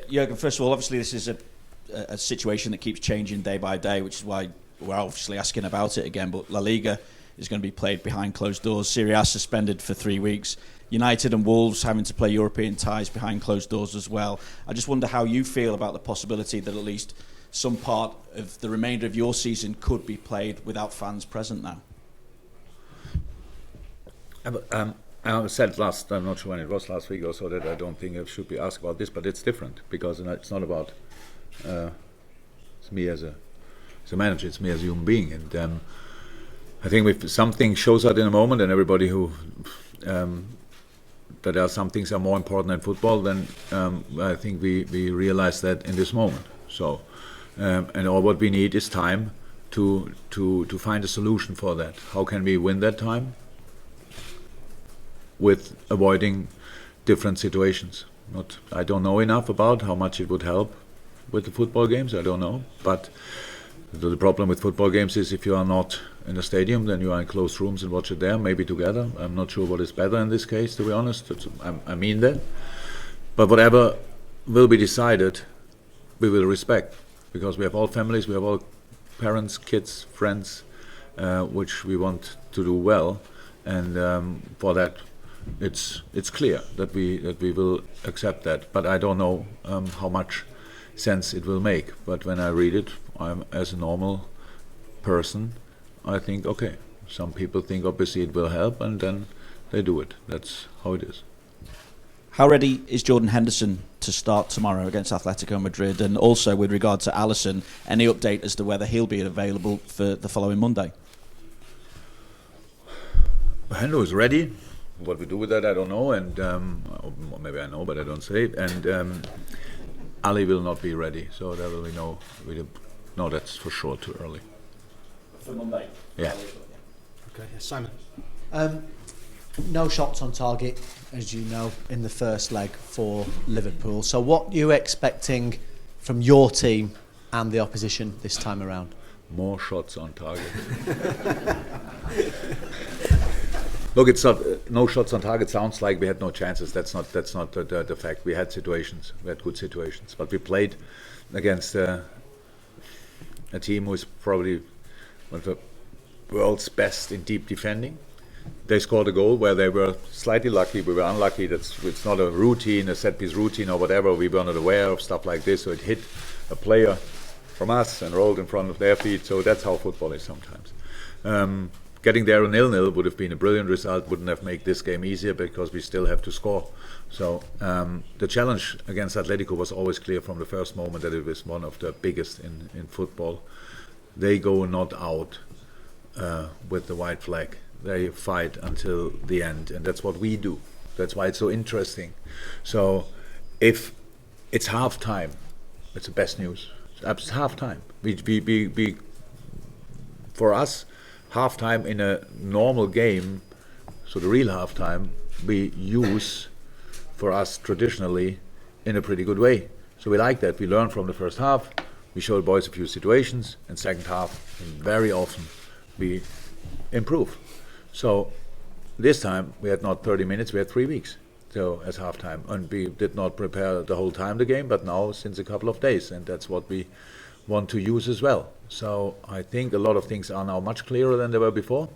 Jurgen, first of all, obviously this is a situation that keeps changing day by day, which is why we're obviously asking about it again. But La Liga is going to be played behind closed doors. Serie A suspended for 3 weeks. United and Wolves having to play European ties behind closed doors as well. I just wonder how you feel about the possibility that at least some part of the remainder of your season could be played without fans present now. I said I'm not sure when it was last week or so, that I don't think I should be asked about this, but it's different because it's not about it's me as a manager, it's me as a human being, and I think if something shows out in a moment, and everybody who that there are some things are more important than football, then I think we realize that in this moment. So and all what we need is time to find a solution for that. How can we win that time? With avoiding different situations. I don't know enough about how much it would help with the football games. I don't know, but the problem with football games is if you are not in the stadium, then you are in closed rooms and watch it there, maybe together. I'm not sure what is better in this case, to be honest. I mean that. But whatever will be decided, we will respect, because we have all families, we have all parents, kids, friends, which we want to do well, and for that, it's clear that we will accept that. But I don't know how much sense it will make. But when I read it, I'm as a normal person, I think, okay, some people think obviously it will help, and then they do it. That's how it is. How ready is Jordan Henderson to start tomorrow against Atletico Madrid? And also with regard to Alisson, any update as to whether he'll be available for the following Monday? Hendo is ready. What we do with that, I don't know, and maybe I know, but I don't say it. And Ali will not be ready, so there will be no, that's for sure too early. For Monday? Yeah. Okay, yes, Simon. No shots on target, as you know, in the first leg for Liverpool. So what are you expecting from your team and the opposition this time around? More shots on target. Look, it's not no shots on target. Sounds like we had no chances. That's not the fact. We had situations. We had good situations, but we played against a team who is probably one of the world's best in deep defending. They scored a goal where they were slightly lucky. We were unlucky. It's not a routine, a set piece routine or whatever. We were not aware of stuff like this, so it hit a player from us and rolled in front of their feet. So that's how football is sometimes. Getting there a 0-0 would have been a brilliant result, wouldn't have made this game easier because we still have to score. So the challenge against Atletico was always clear from the first moment that it was one of the biggest in football. They go not out with the white flag. They fight until the end, and that's what we do. That's why it's so interesting. So if it's half time, it's the best news. It's half time. We for us, half time in a normal game, so the real half time, we use for us traditionally in a pretty good way. So we like that. We learn from the first half. We show the boys a few situations, and second half, very often, we improve. So this time we had not 30 minutes, we had 3 weeks. So as half time, and we did not prepare the whole time the game, but now since a couple of days, and that's what we want to use as well. So I think a lot of things are now much clearer than they were before.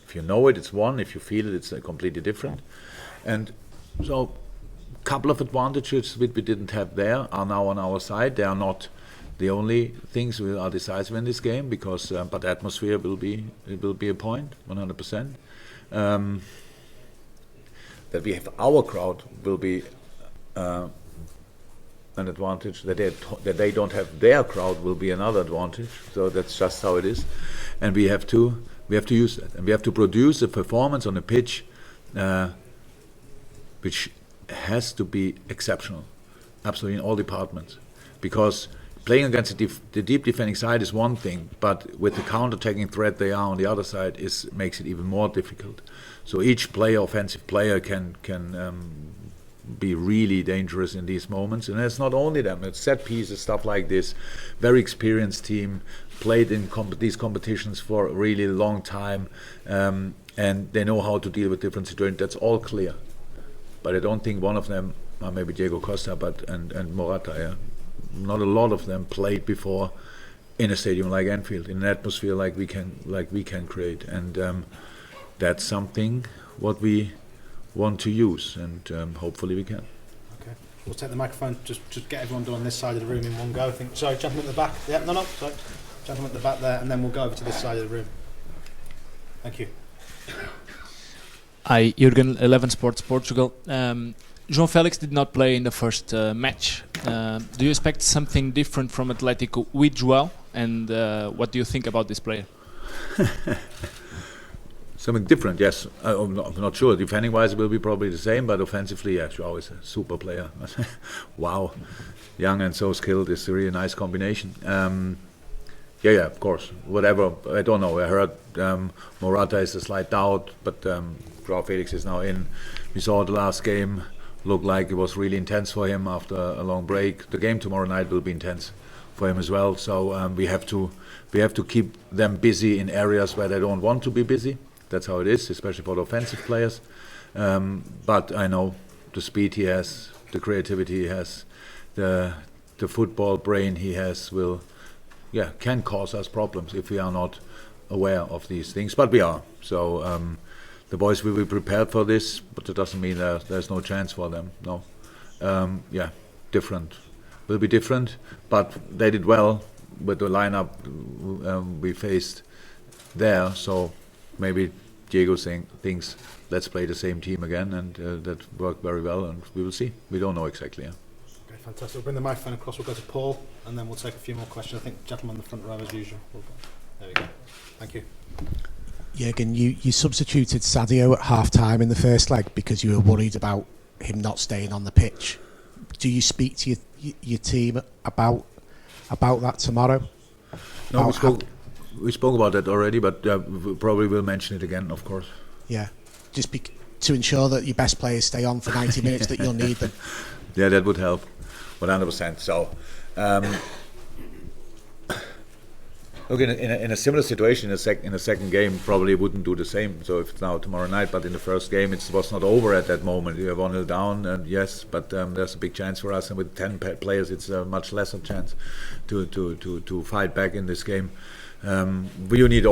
If you know it, it's one. If you feel it, it's completely different. And so a couple of advantages which we didn't have there are now on our side. They are not the only things that are decisive in this game, because but the atmosphere will be a point, 100%. That we have our crowd will be an advantage. That they don't have their crowd will be another advantage. So that's just how it is, and we have to use that, and we have to produce a performance on a pitch which has to be exceptional, absolutely in all departments, because playing against the deep defending side is one thing, but with the counter-attacking threat they are on the other side makes it even more difficult. So each player, offensive player, can be really dangerous in these moments. And it's not only them, it's set pieces, stuff like this. Very experienced team, played in these competitions for a really long time, and they know how to deal with different situations. That's all clear. But I don't think one of them maybe Diego Costa, and Morata. Yeah, not a lot of them played before in a stadium like Anfield, in an atmosphere like we can create, and that's something what we want to use, and hopefully we can. Okay, we'll take the microphone. Just get everyone done on this side of the room in one go. I think. Sorry, gentleman at the back. Yeah, no, sorry, gentleman at the back there, and then we'll go over to this side of the room. Thank you. Hi, Jurgen, 11 Sports Portugal. João Felix did not play in the first match. Do you expect something different from Atletico with João? And what do you think about this player? Something different, yes. I'm not sure. Defending-wise, it will be probably the same, but offensively, yeah, João is a super player. Wow, young and so skilled is a really nice combination. Yeah, of course. Whatever, I don't know. I heard Morata is a slight doubt, but João Felix is now in. We saw the last game looked like it was really intense for him after a long break. The game tomorrow night will be intense for him as well. So we have to keep them busy in areas where they don't want to be busy. That's how it is, especially for the offensive players. But I know the speed he has, the creativity he has, the football brain he has can cause us problems if we are not aware of these things. But we are. So the boys will be prepared for this, but it doesn't mean there's no chance for them. No. Different. Will be different, but they did well with the lineup we faced there. So maybe Diego thinks let's play the same team again, and that worked very well, and we will see. We don't know exactly. Yeah. Okay, fantastic. We'll bring the microphone across. We'll go to Paul, and then we'll take a few more questions. I think gentleman in the front row as usual. There we go. Thank you. Jurgen, you substituted Sadio at half-time in the first leg because you were worried about him not staying on the pitch. Do you speak to your team about that tomorrow? No, we spoke about that already, but we probably will mention it again, of course. Yeah, just to ensure that your best players stay on for 90 minutes, that you'll need them. Yeah, that would help, 100%. So, look, in a similar situation, in a second game, probably wouldn't do the same. So if it's now tomorrow night, but in the first game, it was not over at that moment. You have 1-0 down, and yes, but there's a big chance for us. And with 10 players, it's a much lesser chance to fight back in this game. You need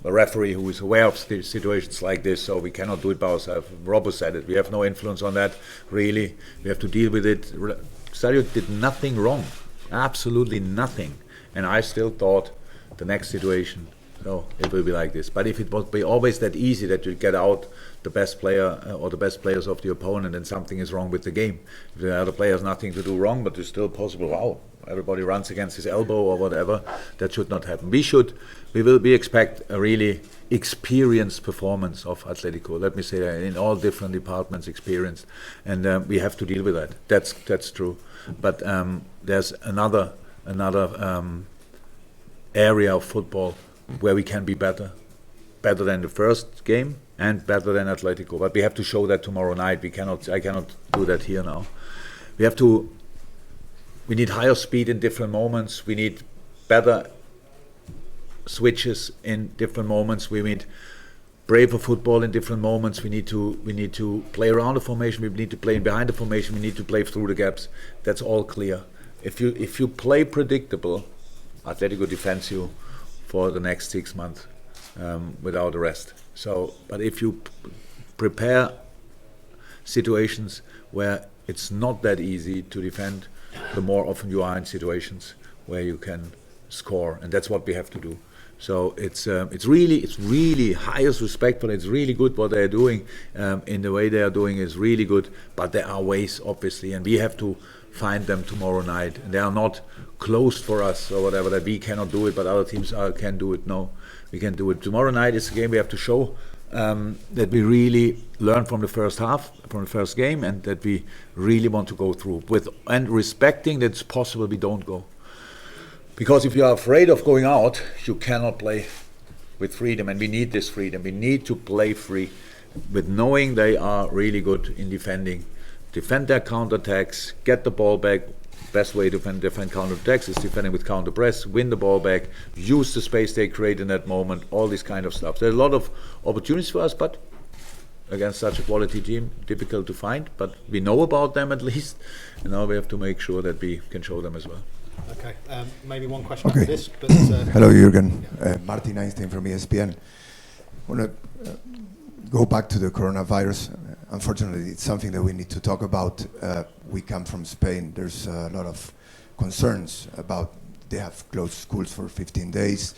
a referee who is aware of situations like this, so we cannot do it by ourselves. Robbo said it. We have no influence on that, really. We have to deal with it. Sadio did nothing wrong, absolutely nothing, and I still thought the next situation, so it will be like this. But if it would be always that easy that you get out the best player or the best players of the opponent, and something is wrong with the game. If the other player has nothing to do wrong, but it's still possible. Wow, everybody runs against his elbow or whatever. That should not happen. We expect a really experienced performance of Atletico. Let me say that in all different departments, experienced, and we have to deal with that. That's true. But there's another area of football where we can be better than the first game and better than Atletico. But we have to show that tomorrow night. I cannot do that here now. We need higher speed in different moments. We need better switches in different moments. We need braver football in different moments. We need to play around the formation. We need to play in behind the formation. We need to play through the gaps. That's all clear. If you play predictable, Atletico defends you for the next 6 months without a rest. So, but if you prepare situations where it's not that easy to defend, the more often you are in situations where you can score, and that's what we have to do. So it's really highest respect, but it's really good what they're doing. In the way they are doing is really good, but there are ways, obviously, and we have to find them tomorrow night. And they are not closed for us or whatever, that we cannot do it, but other teams can do it. No, we can do it. Tomorrow night is a game we have to show that we really learn from the first half, from the first game, and that we really want to go through with, and respecting that it's possible we don't go. Because if you are afraid of going out, you cannot play with freedom, and we need this freedom. We need to play free with knowing they are really good in defend their counterattacks, get the ball back. Best way to defend counterattacks is defending with counter press, win the ball back, use the space they create in that moment, all this kind of stuff. There are a lot of opportunities for us, but against such a quality team, difficult to find, but we know about them at least, and now we have to make sure that we can show them as well. Okay, maybe one question Okay. after this. But, Hello, Jurgen. Martin Einstein from ESPN. I want to go back to the coronavirus. Unfortunately, it's something that we need to talk about. We come from Spain. There's a lot of concerns about they have closed schools for 15 days.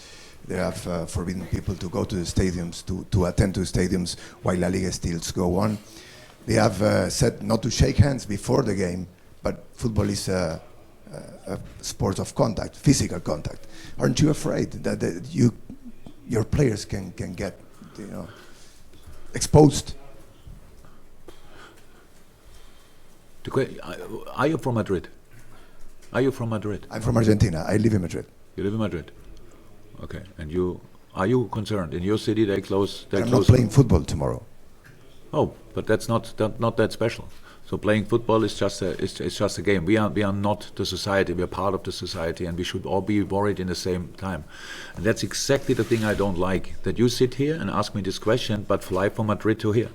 They have forbidden people to go to the stadiums, to attend to stadiums while La Liga still go on. They have said not to shake hands before the game, but football is a sport of contact, physical contact. Aren't you afraid that your players can get, exposed? Are you from Madrid? Are you from Madrid? I'm from Argentina. I live in Madrid. You live in Madrid. Okay, and are you concerned in your city they close? I'm not playing football tomorrow. Oh, but that's not that special. So playing football is just a game. We are not the society. We are part of the society, and we should all be worried in the same time. And that's exactly the thing I don't like. That you sit here and ask me this question, but fly from Madrid to here.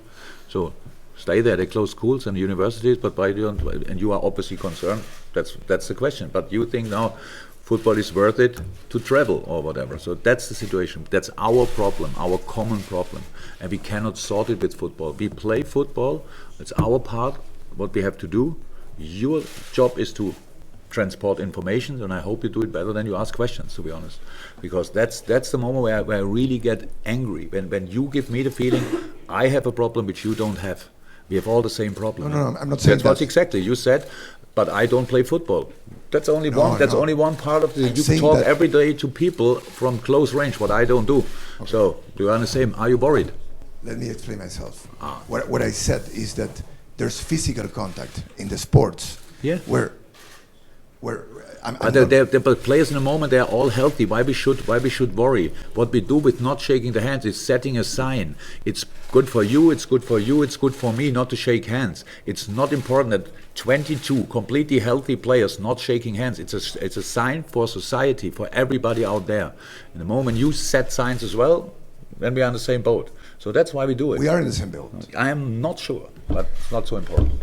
So stay there. They close schools and universities, but why don't? And you are obviously concerned. That's the question. But you think now football is worth it to travel or whatever. So that's the situation. That's our problem, our common problem. And we cannot sort it with football. We play football. It's our part, what we have to do. Your job is to transport information, and I hope you do it better than you ask questions, to be honest. Because that's the moment where I really get angry. When you give me the feeling, I have a problem which you don't have. We have all the same problem. No, I'm not saying that's what exactly you said. But I don't play football. That's only only one part of the. You can talk every day to people from close range. What I don't do. Okay. So do you understand? Are you worried? Let me explain myself. What I said is that there's physical contact in the sports. Yeah. Where the players in the moment, they are all healthy. Why we should worry? What we do with not shaking the hands is setting a sign. It's good for you. It's good for you. It's good for me not to shake hands. It's not important that 22 completely healthy players not shaking hands. It's a sign for society, for everybody out there. In the moment you set signs as well, then we are on the same boat. So that's why we do it. We are in the same boat. I am not sure, but it's not so important.